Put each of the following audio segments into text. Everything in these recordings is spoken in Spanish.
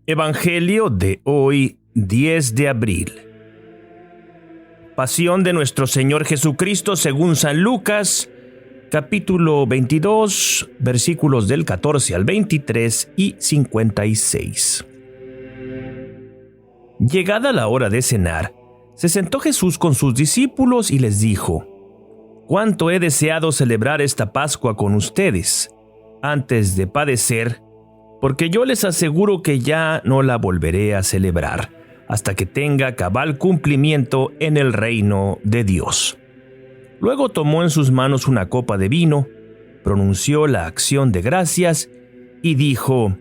Evangelio de hoy, 10 de abril. Pasión de nuestro Señor Jesucristo según San Lucas, capítulo 22, versículos del 14 al 23 y 56. Llegada la hora de cenar, se sentó Jesús con sus discípulos y les dijo: «Cuánto he deseado celebrar esta Pascua con ustedes, antes de padecer, porque yo les aseguro que ya no la volveré a celebrar, hasta que tenga cabal cumplimiento en el reino de Dios». Luego tomó en sus manos una copa de vino, pronunció la acción de gracias y dijo: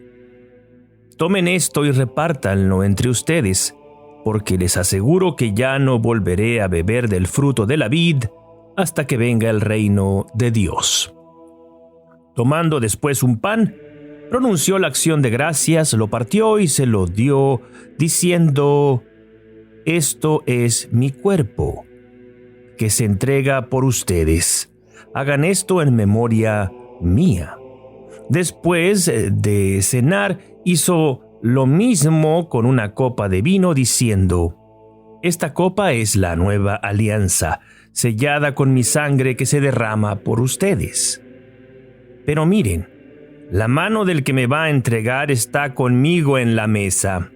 «Tomen esto y repártanlo entre ustedes, porque les aseguro que ya no volveré a beber del fruto de la vid hasta que venga el reino de Dios». Tomando después un pan, pronunció la acción de gracias, lo partió y se lo dio, diciendo: «Esto es mi cuerpo, que se entrega por ustedes. Hagan esto en memoria mía». Después de cenar, hizo lo mismo con una copa de vino, diciendo: «Esta copa es la nueva alianza, sellada con mi sangre que se derrama por ustedes. Pero miren, la mano del que me va a entregar está conmigo en la mesa,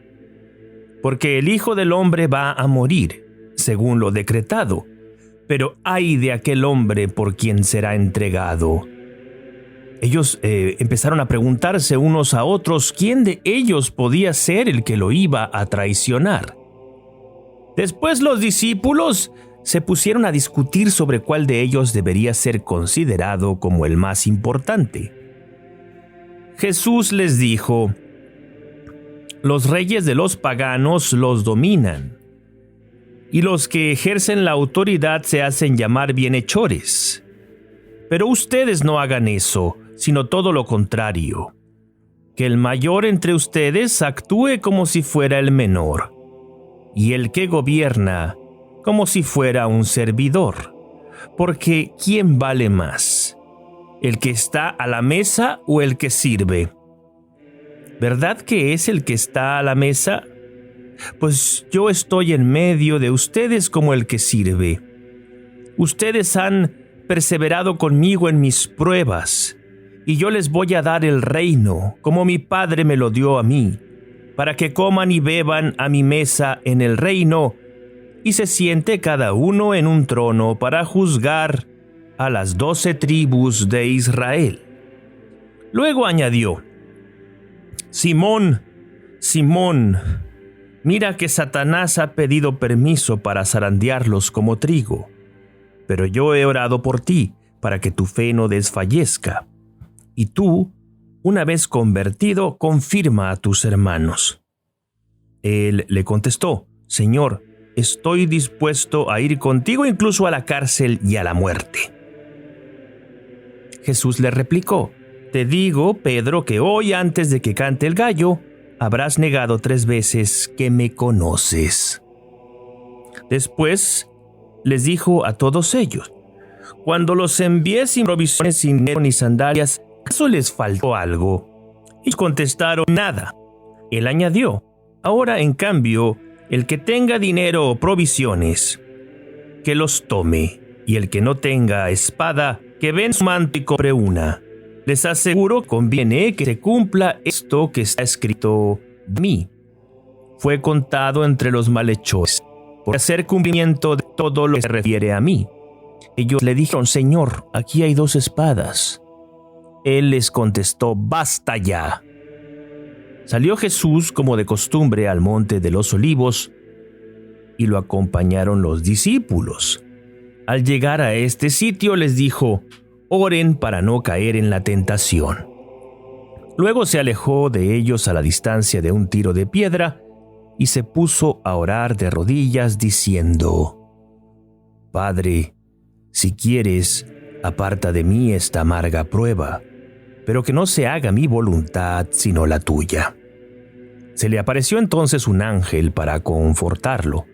porque el Hijo del Hombre va a morir, según lo decretado, pero ay de aquel hombre por quien será entregado». Ellos empezaron a preguntarse unos a otros quién de ellos podía ser el que lo iba a traicionar. Después los discípulos se pusieron a discutir sobre cuál de ellos debería ser considerado como el más importante. Jesús les dijo: «Los reyes de los paganos los dominan, y los que ejercen la autoridad se hacen llamar bienhechores. Pero ustedes no hagan eso, sino todo lo contrario. Que el mayor entre ustedes actúe como si fuera el menor, y el que gobierna como si fuera un servidor. Porque ¿quién vale más? ¿El que está a la mesa o el que sirve? ¿Verdad que es el que está a la mesa? Pues yo estoy en medio de ustedes como el que sirve. Ustedes han perseverado conmigo en mis pruebas, y yo les voy a dar el reino, como mi Padre me lo dio a mí, para que coman y beban a mi mesa en el reino, y se siente cada uno en un trono para juzgar a las 12 tribus de Israel». Luego añadió: «Simón, Simón, mira que Satanás ha pedido permiso para zarandearlos como trigo, pero yo he orado por ti para que tu fe no desfallezca. Y tú, una vez convertido, confirma a tus hermanos». Él le contestó: «Señor, estoy dispuesto a ir contigo incluso a la cárcel y a la muerte». Jesús le replicó: «Te digo, Pedro, que hoy antes de que cante el gallo, habrás negado 3 veces que me conoces». Después les dijo a todos ellos: «Cuando los envié sin provisiones, sin dinero ni sandalias, ¿acaso les faltó algo?». Ellos contestaron: «Nada». Él añadió: «Ahora, en cambio, el que tenga dinero o provisiones, que los tome, y el que no tenga espada, que venda su manto y compre una. Les aseguro, conviene que se cumpla esto que está escrito de mí. Fue contado entre los malhechores, por hacer cumplimiento de todo lo que se refiere a mí». Ellos le dijeron: «Señor, aquí hay 2 espadas». Él les contestó: «Basta ya». Salió Jesús como de costumbre al monte de los Olivos, y lo acompañaron los discípulos. Al llegar a este sitio les dijo: «Oren para no caer en la tentación». Luego se alejó de ellos a la distancia de un tiro de piedra y se puso a orar de rodillas diciendo: «Padre, si quieres, aparta de mí esta amarga prueba, pero que no se haga mi voluntad sino la tuya». Se le apareció entonces un ángel para confortarlo.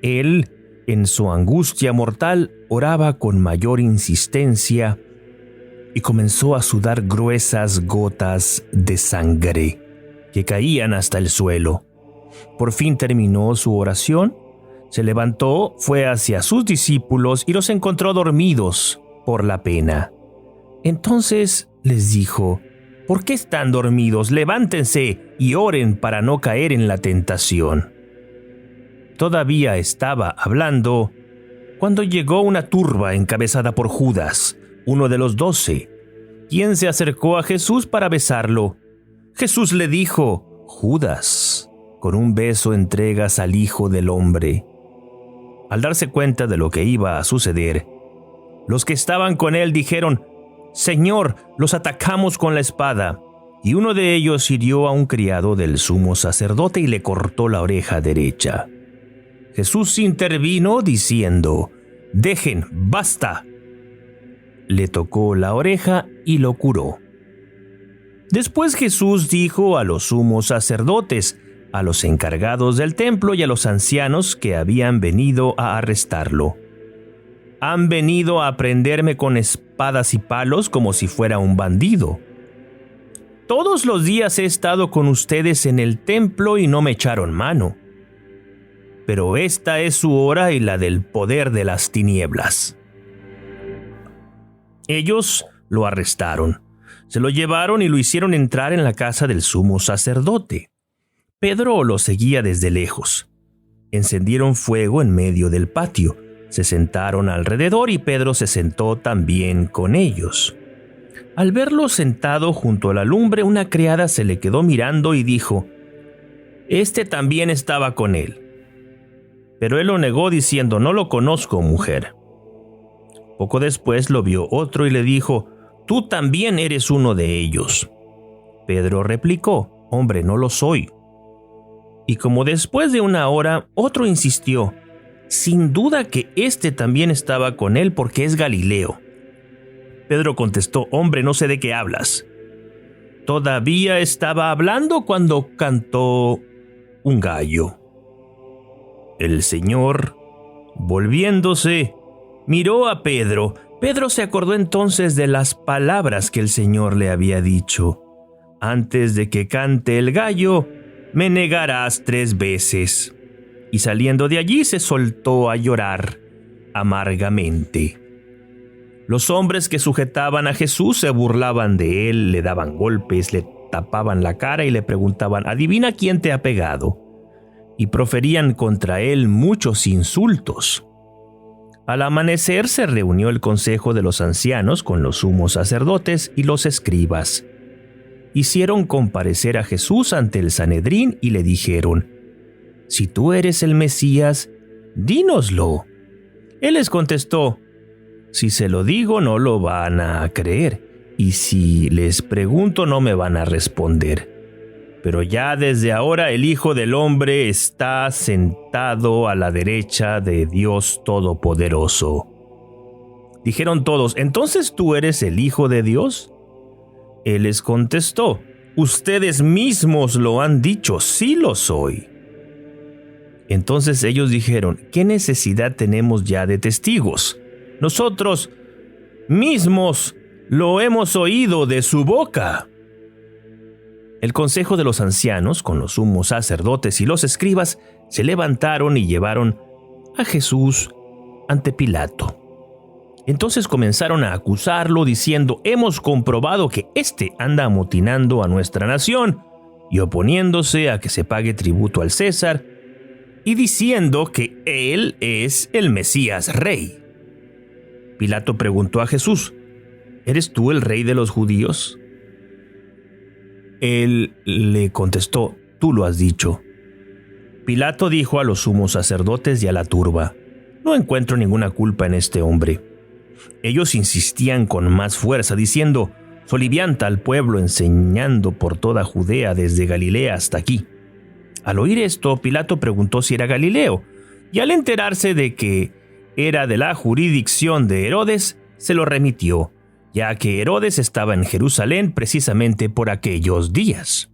Él en su angustia mortal, oraba con mayor insistencia y comenzó a sudar gruesas gotas de sangre que caían hasta el suelo. Por fin terminó su oración, se levantó, fue hacia sus discípulos y los encontró dormidos por la pena. Entonces les dijo: ¿por qué están dormidos? Levántense y oren para no caer en la tentación. Todavía estaba hablando cuando llegó una turba encabezada por Judas, uno de los 12, quien se acercó a Jesús para besarlo. Jesús le dijo: Judas, con un beso entregas al Hijo del Hombre. Al darse cuenta de lo que iba a suceder, los que estaban con él dijeron: Señor, los atacamos con la espada. Y uno de ellos hirió a un criado del sumo sacerdote y le cortó la oreja derecha. Jesús intervino diciendo: Dejen, basta. Le tocó la oreja y lo curó. Después Jesús dijo a los sumos sacerdotes, a los encargados del templo y a los ancianos que habían venido a arrestarlo: ¿Han venido a prenderme con espadas y palos como si fuera un bandido? Todos los días he estado con ustedes en el templo y no me echaron mano. Pero esta es su hora y la del poder de las tinieblas. Ellos lo arrestaron, se lo llevaron y lo hicieron entrar en la casa del sumo sacerdote. Pedro lo seguía desde lejos. Encendieron fuego en medio del patio, se sentaron alrededor y Pedro se sentó también con ellos. Al verlo sentado junto a la lumbre, una criada se le quedó mirando y dijo: Este también estaba con él. Pero él lo negó diciendo: No lo conozco, mujer. Poco después lo vio otro y le dijo: Tú también eres uno de ellos. Pedro replicó: Hombre, no lo soy. Y como después de una hora, otro insistió: Sin duda que este también estaba con él porque es Galileo. Pedro contestó: Hombre, no sé de qué hablas. Todavía estaba hablando cuando cantó un gallo. El Señor, volviéndose, miró a Pedro. Pedro se acordó entonces de las palabras que el Señor le había dicho: Antes de que cante el gallo, me negarás 3 veces. Y saliendo de allí se soltó a llorar amargamente. Los hombres que sujetaban a Jesús se burlaban de él, le daban golpes, le tapaban la cara y le preguntaban: Adivina quién te ha pegado. Y proferían contra él muchos insultos. Al amanecer se reunió el consejo de los ancianos con los sumos sacerdotes y los escribas. Hicieron comparecer a Jesús ante el Sanedrín y le dijeron: Si tú eres el Mesías, dínoslo. Él les contestó: Si se lo digo, no lo van a creer, y si les pregunto, no me van a responder. Pero ya desde ahora el Hijo del Hombre está sentado a la derecha de Dios Todopoderoso. Dijeron todos: ¿Entonces tú eres el Hijo de Dios? Él les contestó: Ustedes mismos lo han dicho, sí lo soy. Entonces ellos dijeron: ¿Qué necesidad tenemos ya de testigos? Nosotros mismos lo hemos oído de su boca. El consejo de los ancianos, con los sumos sacerdotes y los escribas, se levantaron y llevaron a Jesús ante Pilato. Entonces comenzaron a acusarlo diciendo: Hemos comprobado que éste anda amotinando a nuestra nación y oponiéndose a que se pague tributo al César, y diciendo que él es el Mesías Rey. Pilato preguntó a Jesús: ¿Eres tú el rey de los judíos? Él le contestó: Tú lo has dicho. Pilato dijo a los sumos sacerdotes y a la turba: No encuentro ninguna culpa en este hombre. Ellos insistían con más fuerza, diciendo: Solivianta al pueblo, enseñando por toda Judea desde Galilea hasta aquí. Al oír esto, Pilato preguntó si era Galileo, y al enterarse de que era de la jurisdicción de Herodes, se lo remitió, ya que Herodes estaba en Jerusalén precisamente por aquellos días.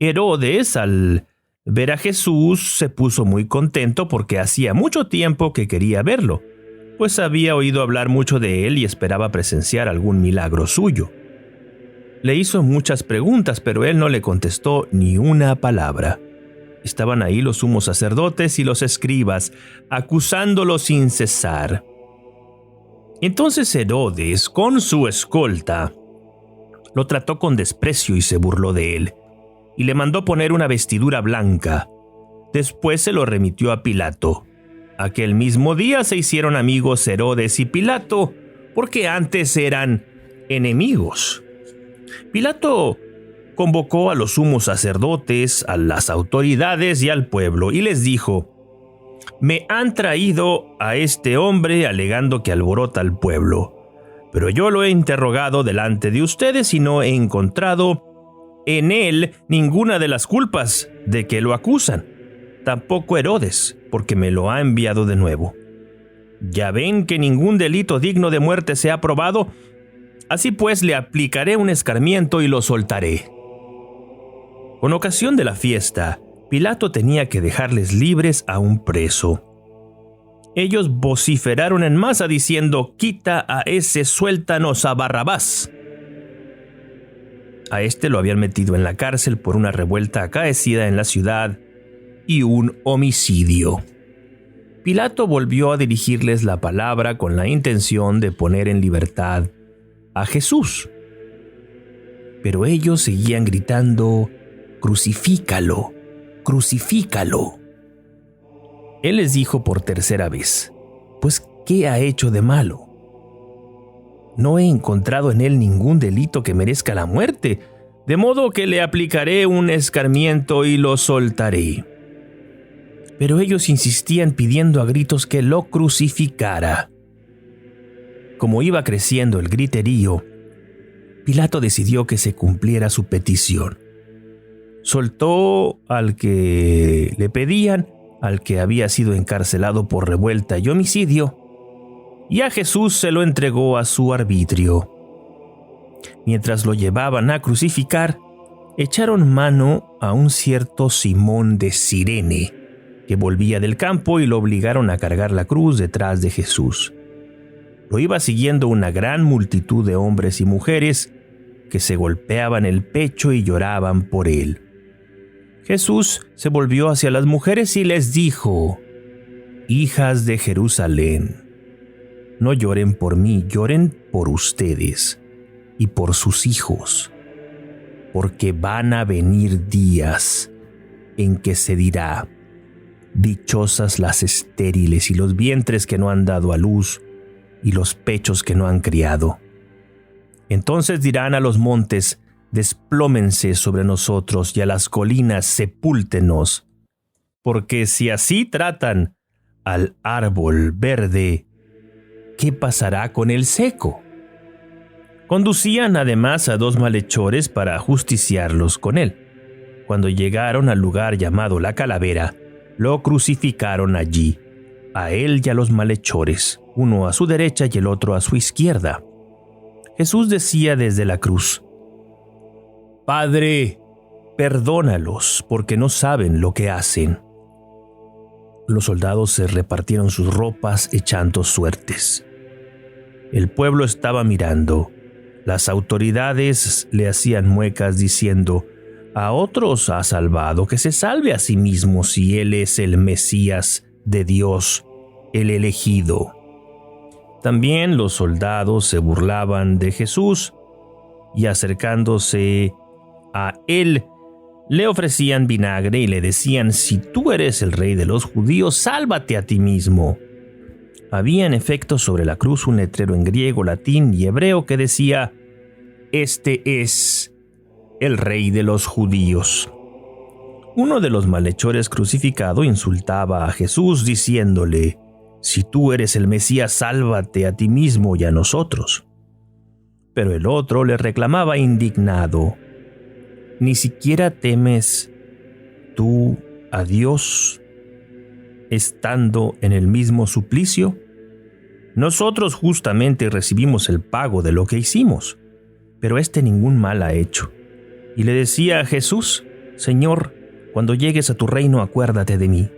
Herodes, al ver a Jesús, se puso muy contento porque hacía mucho tiempo que quería verlo, pues había oído hablar mucho de él y esperaba presenciar algún milagro suyo. Le hizo muchas preguntas, pero él no le contestó ni una palabra. Estaban ahí los sumos sacerdotes y los escribas, acusándolo sin cesar. Entonces Herodes, con su escolta, lo trató con desprecio y se burló de él, y le mandó poner una vestidura blanca. Después se lo remitió a Pilato. Aquel mismo día se hicieron amigos Herodes y Pilato, porque antes eran enemigos. Pilato convocó a los sumos sacerdotes, a las autoridades y al pueblo, y les dijo: «Me han traído a este hombre alegando que alborota al pueblo, pero yo lo he interrogado delante de ustedes y no he encontrado en él ninguna de las culpas de que lo acusan. Tampoco Herodes, porque me lo ha enviado de nuevo. Ya ven que ningún delito digno de muerte se ha probado, así pues le aplicaré un escarmiento y lo soltaré». Con ocasión de la fiesta, Pilato tenía que dejarles libres a un preso. Ellos vociferaron en masa diciendo: «Quita a ese, suéltanos a Barrabás». A este lo habían metido en la cárcel por una revuelta acaecida en la ciudad y un homicidio. Pilato volvió a dirigirles la palabra con la intención de poner en libertad a Jesús. Pero ellos seguían gritando: «Crucifícalo, crucifícalo». Él les dijo por tercera vez: «Pues, ¿qué ha hecho de malo? No he encontrado en él ningún delito que merezca la muerte, de modo que le aplicaré un escarmiento y lo soltaré». Pero ellos insistían pidiendo a gritos que lo crucificara. Como iba creciendo el griterío, Pilato decidió que se cumpliera su petición. Soltó al que le pedían, al que había sido encarcelado por revuelta y homicidio, y a Jesús se lo entregó a su arbitrio. Mientras lo llevaban a crucificar, echaron mano a un cierto Simón de Cirene, que volvía del campo, y lo obligaron a cargar la cruz detrás de Jesús. Lo iba siguiendo una gran multitud de hombres y mujeres que se golpeaban el pecho y lloraban por él. Jesús se volvió hacia las mujeres y les dijo: «Hijas de Jerusalén, no lloren por mí, lloren por ustedes y por sus hijos, porque van a venir días en que se dirá: dichosas las estériles y los vientres que no han dado a luz y los pechos que no han criado. Entonces dirán a los montes: desplómense sobre nosotros, y a las colinas: sepúltenos. Porque si así tratan al árbol verde, ¿qué pasará con el seco?». Conducían además a 2 malhechores para ajusticiarlos con él. Cuando llegaron al lugar llamado La Calavera, lo crucificaron allí, a él y a los malhechores, uno a su derecha y el otro a su izquierda. Jesús decía desde la cruz: «Padre, perdónalos, porque no saben lo que hacen». Los soldados se repartieron sus ropas echando suertes. El pueblo estaba mirando. Las autoridades le hacían muecas diciendo: «A otros ha salvado, que se salve a sí mismo si él es el Mesías de Dios, el elegido». También los soldados se burlaban de Jesús y, acercándose a él, le ofrecían vinagre y le decían: «Si tú eres el rey de los judíos, sálvate a ti mismo». Había en efecto sobre la cruz un letrero en griego, latín y hebreo que decía: «Este es el rey de los judíos». Uno de los malhechores crucificado insultaba a Jesús diciéndole: «Si tú eres el Mesías, sálvate a ti mismo y a nosotros». Pero el otro le reclamaba indignado: «¿Ni siquiera temes tú a Dios, estando en el mismo suplicio? Nosotros justamente recibimos el pago de lo que hicimos, pero ningún mal ha hecho». Y le decía a Jesús: «Señor, Cuando llegues a tu reino, acuérdate de mí».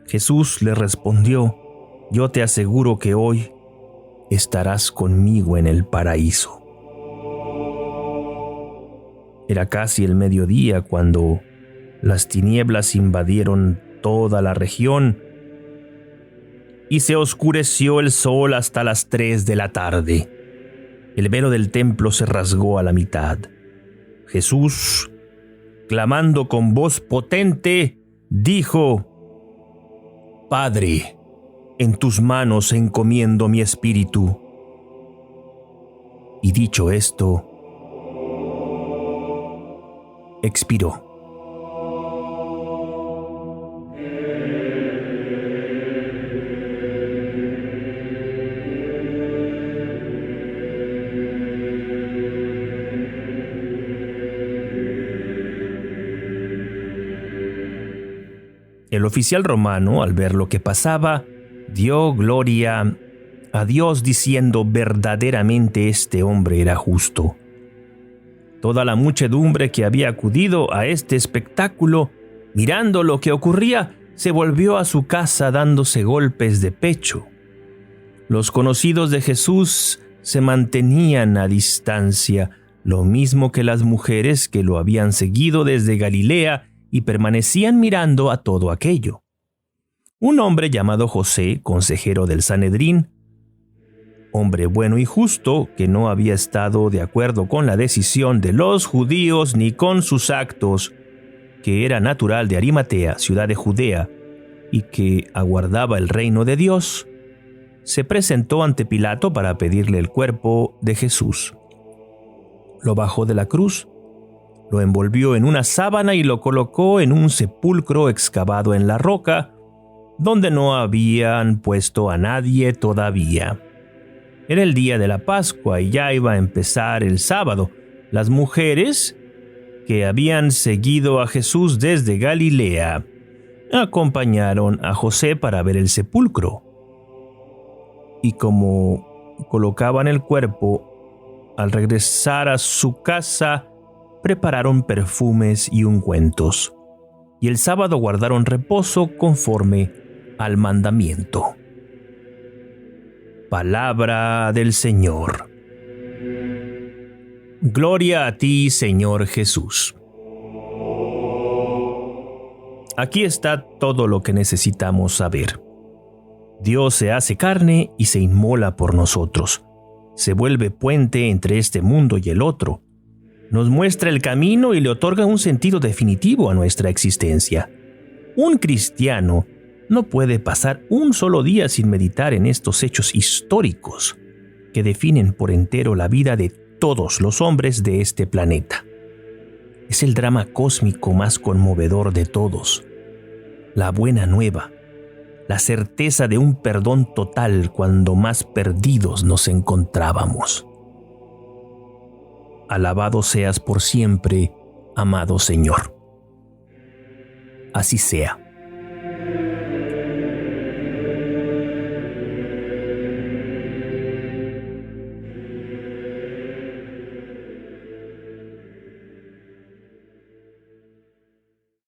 Jesús le respondió: «Yo te aseguro que hoy estarás conmigo en el paraíso». Era casi el mediodía cuando las tinieblas invadieron toda la región y se oscureció el sol hasta las 3 de la tarde. El velo del templo se rasgó a la mitad. Jesús, clamando con voz potente, dijo: «Padre, en tus manos encomiendo mi espíritu». Y dicho esto, expiró. El oficial romano, al ver lo que pasaba, dio gloria a Dios diciendo: «Verdaderamente este hombre era justo». Toda la muchedumbre que había acudido a este espectáculo, mirando lo que ocurría, se volvió a su casa dándose golpes de pecho. Los conocidos de Jesús se mantenían a distancia, lo mismo que las mujeres que lo habían seguido desde Galilea y permanecían mirando a todo aquello. Un hombre llamado José, consejero del Sanedrín, hombre bueno y justo, que no había estado de acuerdo con la decisión de los judíos ni con sus actos, que era natural de Arimatea, ciudad de Judea, y que aguardaba el reino de Dios, se presentó ante Pilato para pedirle el cuerpo de Jesús. Lo bajó de la cruz, lo envolvió en una sábana y lo colocó en un sepulcro excavado en la roca, donde no habían puesto a nadie todavía. Era el día de la Pascua y ya iba a empezar el sábado. Las mujeres que habían seguido a Jesús desde Galilea acompañaron a José para ver el sepulcro. Y como colocaban el cuerpo, al regresar a su casa, prepararon perfumes y ungüentos, y el sábado guardaron reposo conforme al mandamiento. Palabra del Señor. Gloria a ti, Señor Jesús. Aquí está todo lo que necesitamos saber. Dios se hace carne y se inmola por nosotros. Se vuelve puente entre este mundo y el otro. Nos muestra el camino y le otorga un sentido definitivo a nuestra existencia. Un cristiano no puede pasar un solo día sin meditar en estos hechos históricos que definen por entero la vida de todos los hombres de este planeta. Es el drama cósmico más conmovedor de todos. La buena nueva, la certeza de un perdón total cuando más perdidos nos encontrábamos. Alabado seas por siempre, amado Señor. Así sea.